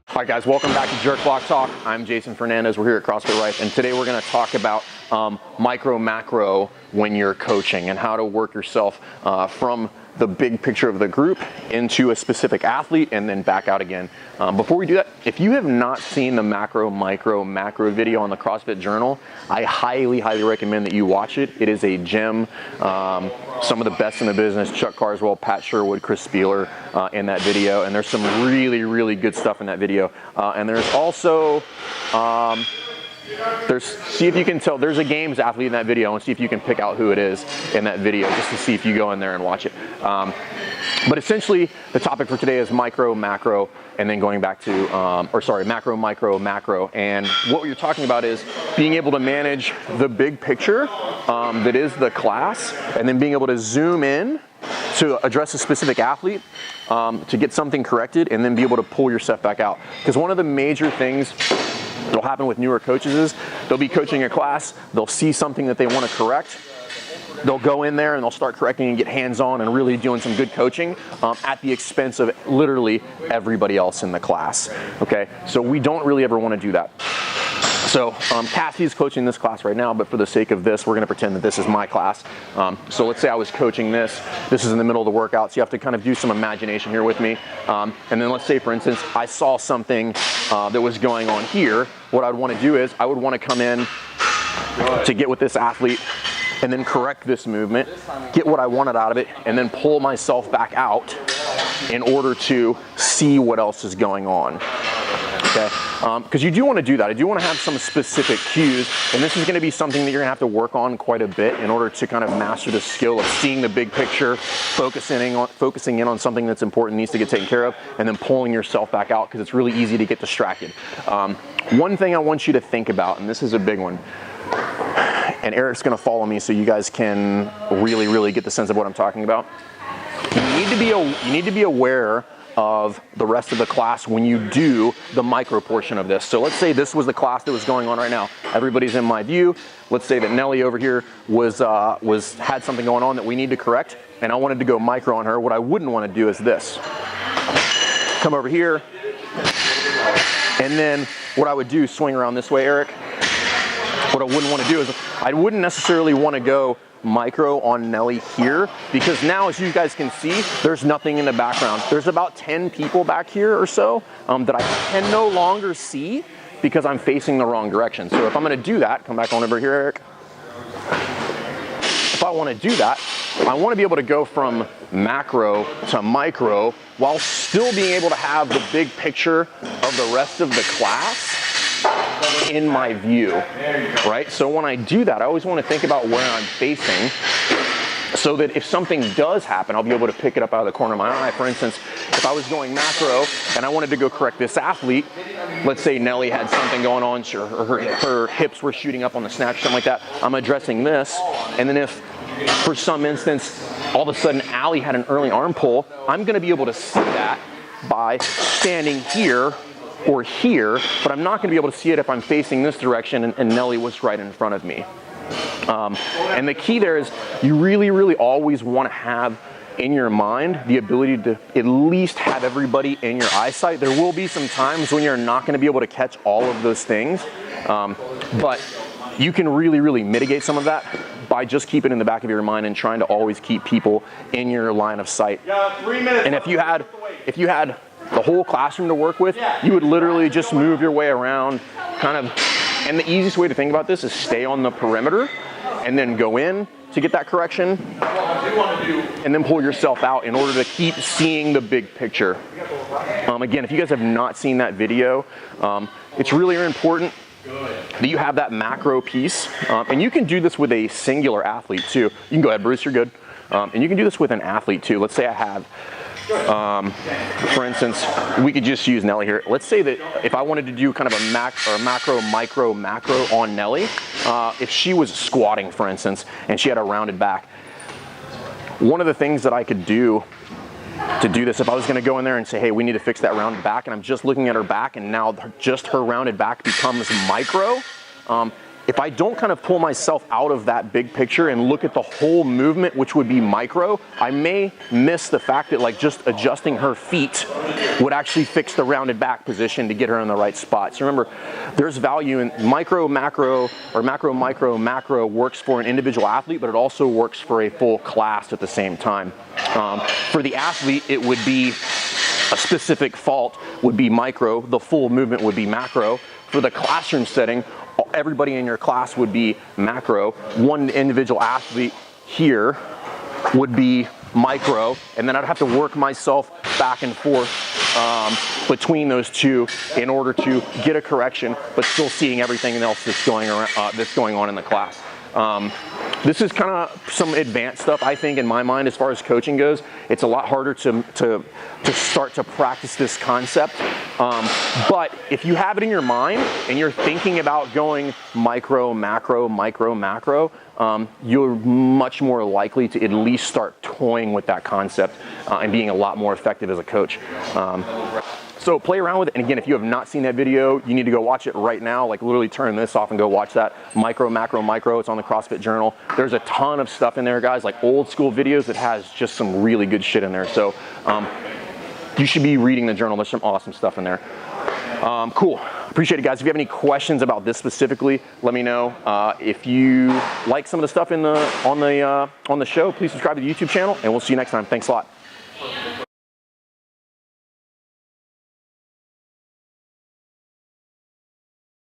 All right, guys, welcome back to Jerk Block Talk. I'm Jason Fernandez. We're here at CrossFit Rife, and today we're going to talk about micro macro when you're coaching and how to work yourself from the big picture of the group into a specific athlete and then back out again. Before we do that, if you have not seen the macro macro video on the CrossFit Journal, I highly recommend that you watch it. It is a gem. Some of the best in the business, Chuck Carswell, Pat Sherwood, Chris Spieler in that video, and there's some really good stuff in that video. And there's also see if you can tell, there's a games athlete in that video, and see if you can pick out who it is in that video, just to see if you go in there and watch it. But essentially, the topic for today is micro, macro, and then going back to, macro, micro, macro. And what you're talking about is being able to manage the big picture that is the class, and then being able to zoom in to address a specific athlete, to get something corrected, and then be able to pull yourself back out. Because one of the major things that'll happen with newer coaches is they'll be coaching a class, they'll see something that they want to correct, they'll go in there and they'll start correcting and get hands-on and really doing some good coaching at the expense of literally everybody else in the class. Okay, so we don't really ever want to do that. So Cassie's coaching this class right now, but for the sake of this, we're going to pretend that this is my class. So let's say I was coaching this. This is in the middle of the workout, so you have to kind of do some imagination here with me. And then let's say, for instance, I saw something that was going on here. What I'd want to do is I would want to come in to get with this athlete and then correct this movement, get what I wanted out of it, and then pull myself back out in order to see what else is going on. Okay, because you do want to do that. I do want to have some specific cues, and this is going to be something that you're going to have to work on quite a bit in order to kind of master the skill of seeing the big picture, focusing in on something that's important, needs to get taken care of, and then pulling yourself back out, because it's really easy to get distracted. One thing I want you to think about, and this is a big one, and Eric's going to follow me so you guys can really get the sense of what I'm talking about. You need to be aware of the rest of the class when you do the micro portion of this. So let's say this was the class that was going on right now. Everybody's in my view. Let's say that Nelly over here had something going on that we need to correct, and I wanted to go micro on her. What I wouldn't want to do is this. Come over here, and then what I would do, swing around this way, Eric. What I wouldn't want to do is I wouldn't necessarily want to go micro on Nelly here, because now, as you guys can see, there's nothing in the background. There's about 10 people back here or so that I can no longer see because I'm facing the wrong direction. So if I'm going to do that, come back on over here, Eric. If I want to do that, I want to be able to go from macro to micro while still being able to have the big picture of the rest of the class in my view, right? So when I do that, I always want to think about where I'm facing, so that if something does happen, I'll be able to pick it up out of the corner of my eye. For instance, if I was going macro and I wanted to go correct this athlete, let's say Nelly had something going on, or her hips were shooting up on the snatch, something like that, I'm addressing this, and then if for some instance all of a sudden Allie had an early arm pull, I'm going to be able to see that by standing here or here, but I'm not going to be able to see it if I'm facing this direction and Nelly was right in front of me. And the key there is you really always want to have in your mind the ability to at least have everybody in your eyesight. There will be some times when you're not going to be able to catch all of those things, but you can really mitigate some of that by just keeping it in the back of your mind and trying to always keep people in your line of sight. 3 minutes. And if you had the whole classroom to work with, you would literally just move your way around, and the easiest way to think about this is stay on the perimeter and then go in to get that correction, and then pull yourself out in order to keep seeing the big picture. Again, if you guys have not seen that video, it's really important that you have that macro piece, and you can do this with a singular athlete too. You can go ahead, Bruce, you're good. And you can do this with an athlete too. Let's say I have For instance, we could just use Nelly here. Let's say that if I wanted to do kind of a macro, micro, macro on Nelly, if she was squatting, for instance, and she had a rounded back, one of the things that I could do to do this, if I was going to go in there and say, hey, we need to fix that rounded back, and I'm just looking at her back, and now just her rounded back becomes micro, if I don't kind of pull myself out of that big picture and look at the whole movement, which would be micro, I may miss the fact that like just adjusting her feet would actually fix the rounded back position to get her in the right spot. So remember, there's value in micro, macro, or macro, micro, macro works for an individual athlete, but it also works for a full class at the same time. For the athlete, it would be a specific fault would be micro, the full movement would be macro. For the classroom setting, everybody in your class would be macro. One individual athlete here would be micro, and then I'd have to work myself back and forth between those two in order to get a correction, but still seeing everything else that's going on in the class. This is kind of some advanced stuff, I think, in my mind, as far as coaching goes. It's a lot harder to start to practice this concept. But if you have it in your mind and you're thinking about going micro, macro, micro, macro, you're much more likely to at least start toying with that concept and being a lot more effective as a coach. So play around with it, and again, if you have not seen that video, you need to go watch it right now. Like literally turn this off and go watch that. Micro, macro, micro, it's on the CrossFit Journal. There's a ton of stuff in there, guys, like old school videos that has just some really good shit in there. So you should be reading the journal. There's some awesome stuff in there. Cool, appreciate it, guys. If you have any questions about this specifically, let me know. If you like some of the stuff on the show, please subscribe to the YouTube channel, and we'll see you next time. Thanks a lot.